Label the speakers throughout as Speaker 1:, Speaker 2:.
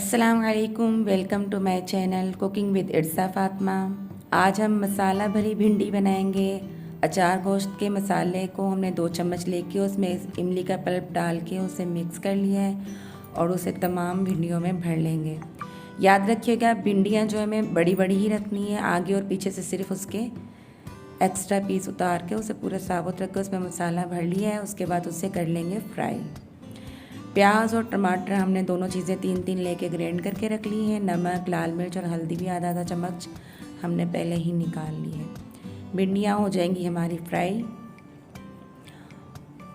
Speaker 1: अस्सलाम वालेकुम, welcome to my channel cooking with Irsa Fatima. आज हम मसाला भरी भिंडी बनाएंगे। अचार गोश्त के मसाले को हमने 2 चम्मच लेके उसमें इमली का पल्प डाल के उसे मिक्स कर लिया है और उसे तमाम भिंडियों में भर लेंगे। याद रखिएगा भिंडियाँ जो हमें बड़ी बड़ी ही रखनी है, आगे और पीछे से सिर्फ उसके एक्स्ट्रा पीस उतार के उसे पूरा साबुत रख के उसमें मसाला भर लिया है। उसके बाद उसे कर लेंगे फ्राई। प्याज और टमाटर हमने दोनों चीज़ें 3-3 लेके ग्राइंड करके रख ली हैं। नमक, लाल मिर्च और हल्दी भी आधा चम्मच हमने पहले ही निकाल ली है। भिंडियाँ हो जाएंगी हमारी फ्राई।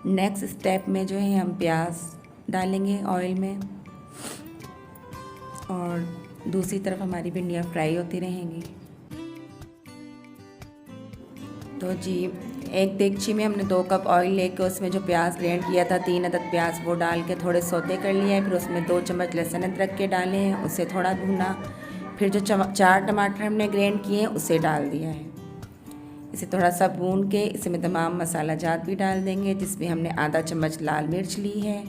Speaker 1: नेक्स्ट स्टेप में जो है हम प्याज डालेंगे ऑयल में और दूसरी तरफ हमारी भिंडियाँ फ्राई होती रहेंगी। तो जी, एक देगची में हमने 2 कप ऑयल लेके उसमें जो प्याज ग्राइंड किया था 3 अदद प्याज वो डाल के थोड़े सौते कर लिया है। फिर उसमें 2 चम्मच लहसुन अदरक के डाले हैं, उसे थोड़ा भूना। फिर जो 4 टमाटर हमने ग्राइंड किए हैं उसे डाल दिया है। इसे थोड़ा सा भून के इसमें तमाम मसाला जात भी डाल देंगे, जिसमें हमने आधा चम्मच लाल मिर्च ली है,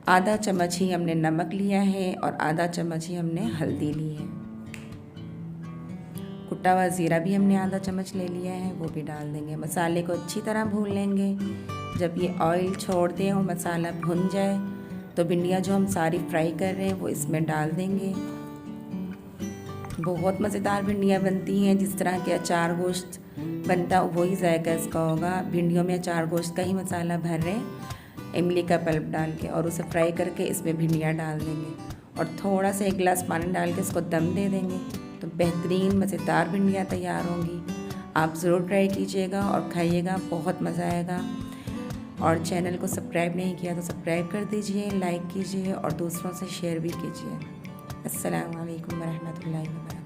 Speaker 1: आधा चम्मच ही हमने नमक लिया है और आधा चम्मच ही हमने हल्दी ली है। कुटा हुआ ज़ीरा भी हमने आधा चम्मच ले लिया है, वो भी डाल देंगे। मसाले को अच्छी तरह भून लेंगे। जब ये ऑयल छोड़ दें और मसाला भुन जाए तो भिंडियाँ जो हम सारी फ्राई कर रहे हैं वो इसमें डाल देंगे। बहुत मज़ेदार भिंडियाँ बनती हैं, जिस तरह के अचार गोश्त बनता वही जायका इसका होगा। भिंडियों में अचार गोश्त का ही मसाला भर रहे हैं इमली का पल्प डाल के और उसे फ्राई करके इसमें भिंडियाँ डाल देंगे और थोड़ा सा 1 गिलास पानी डाल के इसको दम दे देंगे तो बेहतरीन मज़ेदार भिंडियाँ तैयार होंगी। आप ज़रूर ट्राई कीजिएगा और खाइएगा, बहुत मज़ा आएगा। और चैनल को सब्सक्राइब नहीं किया तो सब्सक्राइब कर दीजिए, लाइक कीजिए और दूसरों से शेयर भी कीजिए। अस्सलाम वालेकुम वरहमतुल्लाहि वबरकातुहू।